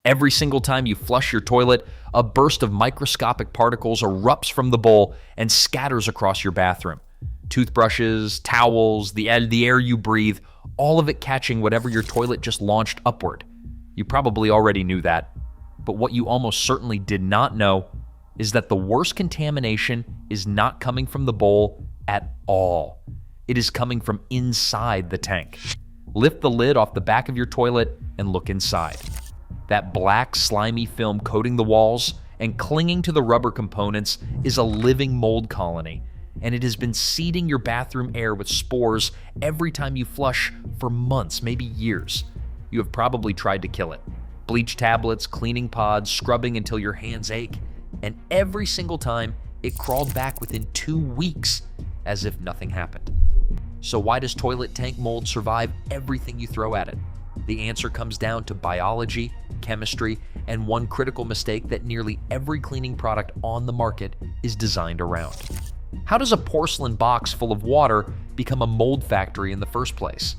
Every single time you flush your toilet, a burst of microscopic particles erupts from the bowl and scatters across your bathroom. Toothbrushes, towels, the air you breathe, all of it catching whatever your toilet just launched upward. You probably already knew that, but what you almost certainly did not know is that the worst contamination is not coming from the bowl at all. It is coming from inside the tank. Lift the lid off the back of your toilet and look inside. That black, slimy film coating the walls and clinging to the rubber components is a living mold colony, and it has been seeding your bathroom air with spores every time you flush for months, maybe years. You have probably tried to kill it. Bleach tablets, cleaning pods, scrubbing until your hands ache, and every single time it crawled back within 2 weeks as if nothing happened. So why does toilet tank mold survive everything you throw at it? The answer comes down to biology, chemistry, and one critical mistake that nearly every cleaning product on the market is designed around. How does a porcelain box full of water become a mold factory in the first place?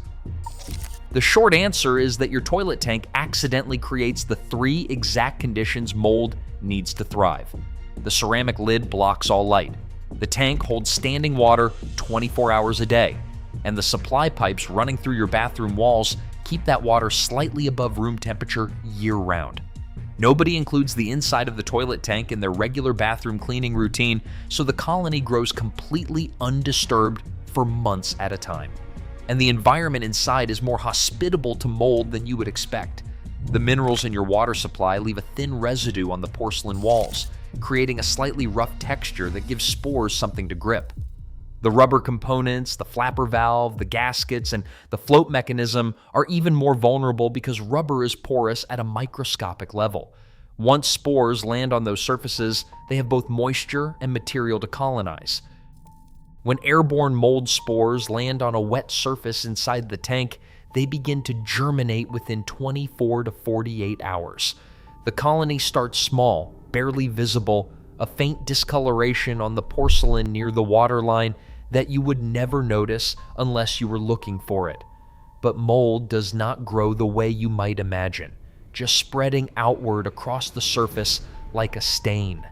The short answer is that your toilet tank accidentally creates the 3 exact conditions mold needs to thrive. The ceramic lid blocks all light. The tank holds standing water 24 hours a day. And the supply pipes running through your bathroom walls keep that water slightly above room temperature year-round. Nobody includes the inside of the toilet tank in their regular bathroom cleaning routine, so the colony grows completely undisturbed for months at a time. And the environment inside is more hospitable to mold than you would expect. The minerals in your water supply leave a thin residue on the porcelain walls, creating a slightly rough texture that gives spores something to grip. The rubber components, the flapper valve, the gaskets, and the float mechanism are even more vulnerable because rubber is porous at a microscopic level. Once spores land on those surfaces, they have both moisture and material to colonize. When airborne mold spores land on a wet surface inside the tank, they begin to germinate within 24 to 48 hours. The colony starts small, barely visible, a faint discoloration on the porcelain near the waterline that you would never notice unless you were looking for it. But mold does not grow the way you might imagine, just spreading outward across the surface like a stain.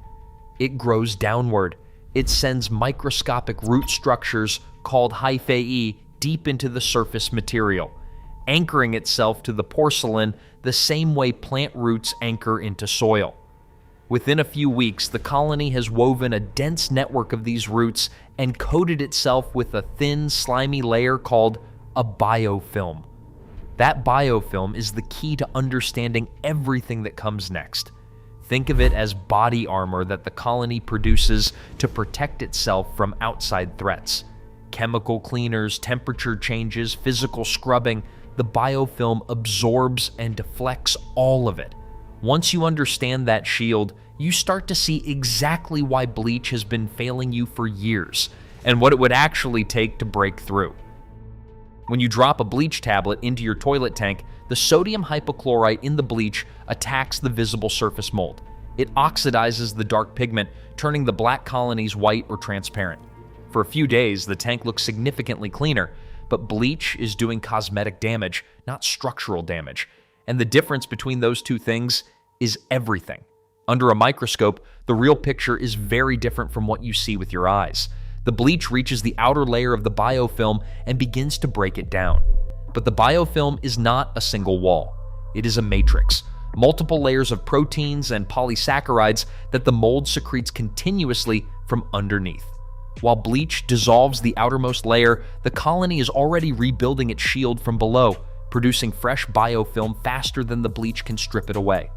It grows downward. It sends microscopic root structures called hyphae deep into the surface material, anchoring itself to the porcelain the same way plant roots anchor into soil. Within a few weeks, the colony has woven a dense network of these roots and coated itself with a thin, slimy layer called a biofilm. That biofilm is the key to understanding everything that comes next. Think of it as body armor that the colony produces to protect itself from outside threats. Chemical cleaners, temperature changes, physical scrubbing, the biofilm absorbs and deflects all of it. Once you understand that shield, you start to see exactly why bleach has been failing you for years and what it would actually take to break through. When you drop a bleach tablet into your toilet tank, the sodium hypochlorite in the bleach attacks the visible surface mold. It oxidizes the dark pigment, turning the black colonies white or transparent. For a few days, the tank looks significantly cleaner, but bleach is doing cosmetic damage, not structural damage. And the difference between those two things is everything. Under a microscope, the real picture is very different from what you see with your eyes. The bleach reaches the outer layer of the biofilm and begins to break it down. But the biofilm is not a single wall. It is a matrix, multiple layers of proteins and polysaccharides that the mold secretes continuously from underneath. While bleach dissolves the outermost layer, the colony is already rebuilding its shield from below, producing fresh biofilm faster than the bleach can strip it away.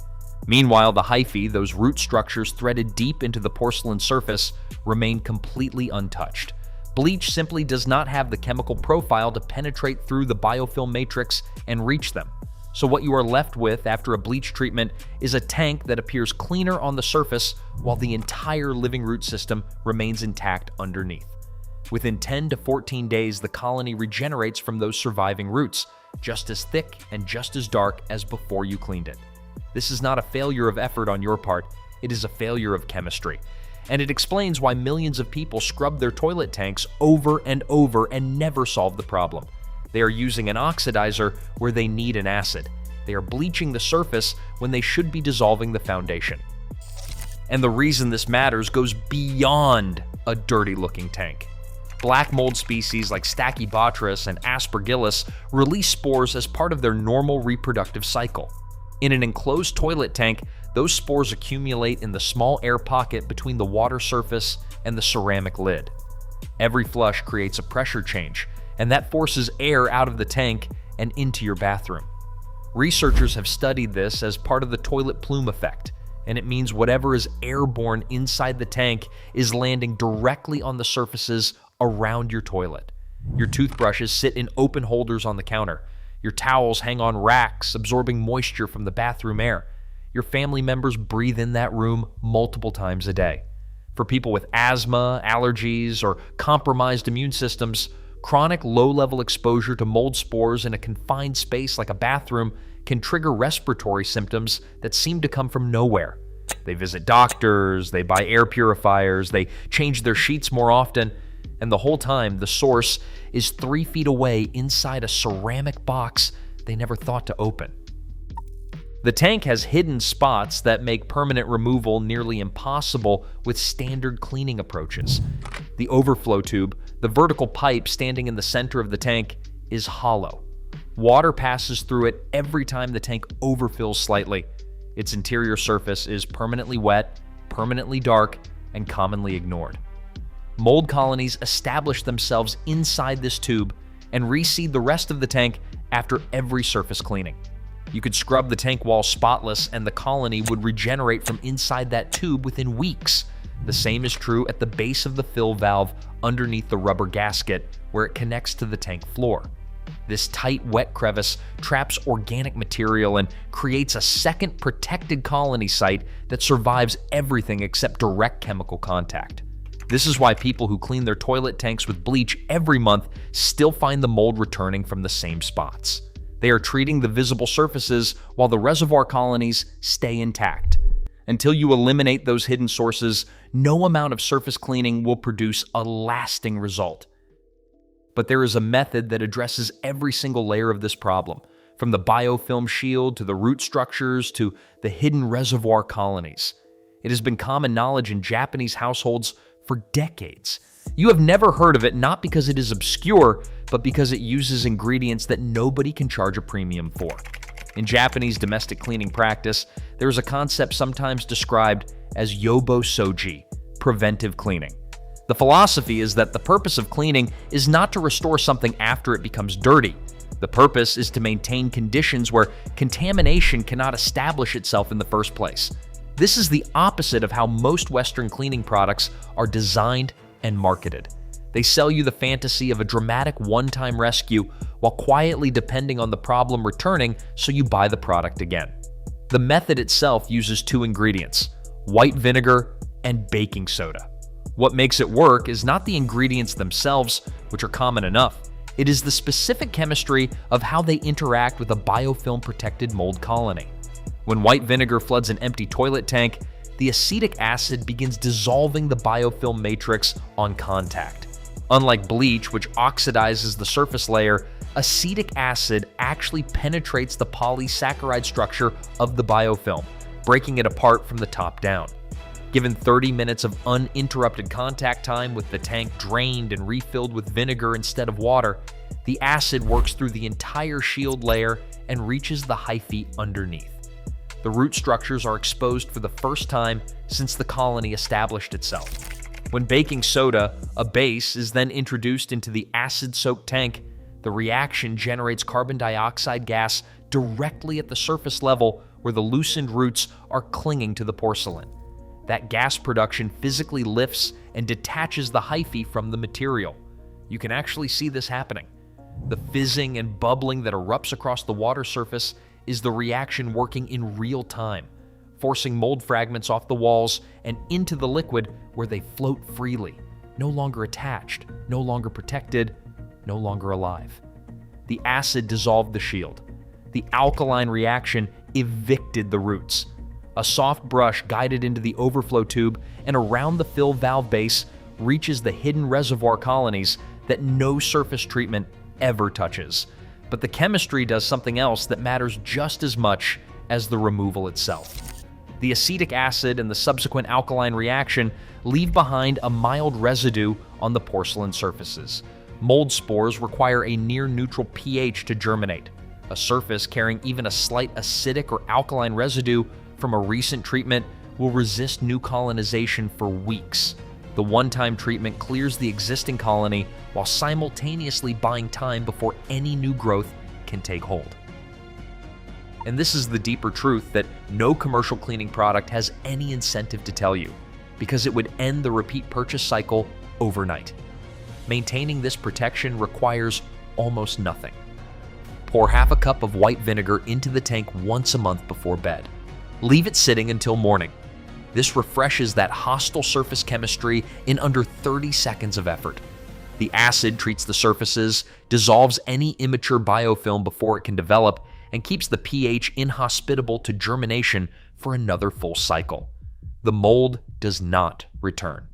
Meanwhile, the hyphae, those root structures threaded deep into the porcelain surface, remain completely untouched. Bleach simply does not have the chemical profile to penetrate through the biofilm matrix and reach them. So what you are left with after a bleach treatment is a tank that appears cleaner on the surface while the entire living root system remains intact underneath. Within 10 to 14 days, the colony regenerates from those surviving roots, just as thick and just as dark as before you cleaned it. This is not a failure of effort on your part, it is a failure of chemistry. And it explains why millions of people scrub their toilet tanks over and over and never solve the problem. They are using an oxidizer where they need an acid. They are bleaching the surface when they should be dissolving the foundation. And the reason this matters goes beyond a dirty-looking tank. Black mold species like Stachybotrys and Aspergillus release spores as part of their normal reproductive cycle. In an enclosed toilet tank, those spores accumulate in the small air pocket between the water surface and the ceramic lid. Every flush creates a pressure change, and that forces air out of the tank and into your bathroom. Researchers have studied this as part of the toilet plume effect, and it means whatever is airborne inside the tank is landing directly on the surfaces around your toilet. Your toothbrushes sit in open holders on the counter. Your towels hang on racks, absorbing moisture from the bathroom air. Your family members breathe in that room multiple times a day. For people with asthma, allergies, or compromised immune systems, chronic low-level exposure to mold spores in a confined space like a bathroom can trigger respiratory symptoms that seem to come from nowhere. They visit doctors, they buy air purifiers, they change their sheets more often, and the whole time the source is 3 feet away inside a ceramic box they never thought to open. The tank has hidden spots that make permanent removal nearly impossible with standard cleaning approaches. The overflow tube, the vertical pipe standing in the center of the tank, is hollow. Water passes through it every time the tank overfills slightly. Its interior surface is permanently wet, permanently dark, and commonly ignored. Mold colonies establish themselves inside this tube and reseed the rest of the tank after every surface cleaning. You could scrub the tank wall spotless and the colony would regenerate from inside that tube within weeks. The same is true at the base of the fill valve underneath the rubber gasket where it connects to the tank floor. This tight, wet crevice traps organic material and creates a second protected colony site that survives everything except direct chemical contact. This is why people who clean their toilet tanks with bleach every month still find the mold returning from the same spots. They are treating the visible surfaces while the reservoir colonies stay intact. Until you eliminate those hidden sources, no amount of surface cleaning will produce a lasting result. But there is a method that addresses every single layer of this problem, from the biofilm shield to the root structures to the hidden reservoir colonies. It has been common knowledge in Japanese households for decades. You have never heard of it not because it is obscure, but because it uses ingredients that nobody can charge a premium for. In Japanese domestic cleaning practice, there is a concept sometimes described as yobo SOUJI, preventive cleaning. The philosophy is that the purpose of cleaning is not to restore something after it becomes dirty. The purpose is to maintain conditions where contamination cannot establish itself in the first place. This is the opposite of how most Western cleaning products are designed and marketed. They sell you the fantasy of a dramatic one-time rescue while quietly depending on the problem returning so you buy the product again. The method itself uses 2 ingredients, white vinegar and baking soda. What makes it work is not the ingredients themselves, which are common enough. It is the specific chemistry of how they interact with a biofilm-protected mold colony. When white vinegar floods an empty toilet tank, the acetic acid begins dissolving the biofilm matrix on contact. Unlike bleach, which oxidizes the surface layer, acetic acid actually penetrates the polysaccharide structure of the biofilm, breaking it apart from the top down. Given 30 minutes of uninterrupted contact time with the tank drained and refilled with vinegar instead of water, the acid works through the entire shield layer and reaches the hyphae underneath. The root structures are exposed for the first time since the colony established itself. When baking soda, a base, is then introduced into the acid-soaked tank, the reaction generates carbon dioxide gas directly at the surface level where the loosened roots are clinging to the porcelain. That gas production physically lifts and detaches the hyphae from the material. You can actually see this happening. The fizzing and bubbling that erupts across the water surface is the reaction working in real time, forcing mold fragments off the walls and into the liquid where they float freely, no longer attached, no longer protected, no longer alive. The acid dissolved the shield. The alkaline reaction evicted the roots. A soft brush guided into the overflow tube and around the fill valve base reaches the hidden reservoir colonies that no surface treatment ever touches. But the chemistry does something else that matters just as much as the removal itself. The acetic acid and the subsequent alkaline reaction leave behind a mild residue on the porcelain surfaces. Mold spores require a near-neutral pH to germinate. A surface carrying even a slight acidic or alkaline residue from a recent treatment will resist new colonization for weeks. The one-time treatment clears the existing colony while simultaneously buying time before any new growth can take hold. And this is the deeper truth that no commercial cleaning product has any incentive to tell you, because it would end the repeat purchase cycle overnight. Maintaining this protection requires almost nothing. Pour half a cup of white vinegar into the tank once a month before bed. Leave it sitting until morning. This refreshes that hostile surface chemistry in under 30 seconds of effort. The acid treats the surfaces, dissolves any immature biofilm before it can develop, and keeps the pH inhospitable to germination for another full cycle. The mold does not return.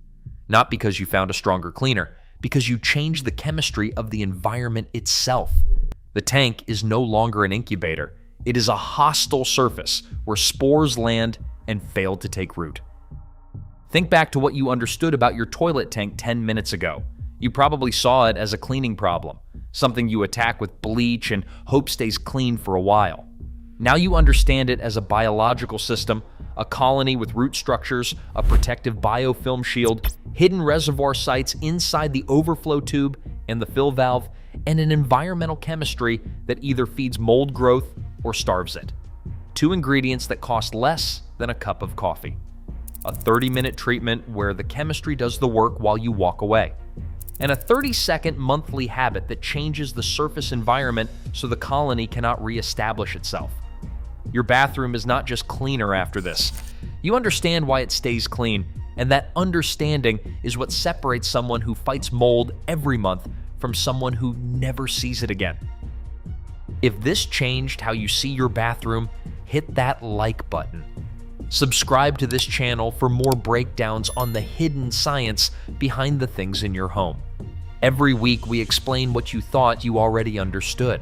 Not because you found a stronger cleaner, because you changed the chemistry of the environment itself. The tank is no longer an incubator. It is a hostile surface where spores land and fail to take root. Think back to what you understood about your toilet tank 10 minutes ago. You probably saw it as a cleaning problem, something you attack with bleach and hope stays clean for a while. Now you understand it as a biological system, a colony with root structures, a protective biofilm shield, hidden reservoir sites inside the overflow tube and the fill valve, and an environmental chemistry that either feeds mold growth or starves it. 2 ingredients that cost less than a cup of coffee. A 30-minute treatment where the chemistry does the work while you walk away. And a 30-second monthly habit that changes the surface environment so the colony cannot reestablish itself. Your bathroom is not just cleaner after this. You understand why it stays clean, and that understanding is what separates someone who fights mold every month from someone who never sees it again. If this changed how you see your bathroom, hit that like button. Subscribe to this channel for more breakdowns on the hidden science behind the things in your home. Every week we explain what you thought you already understood.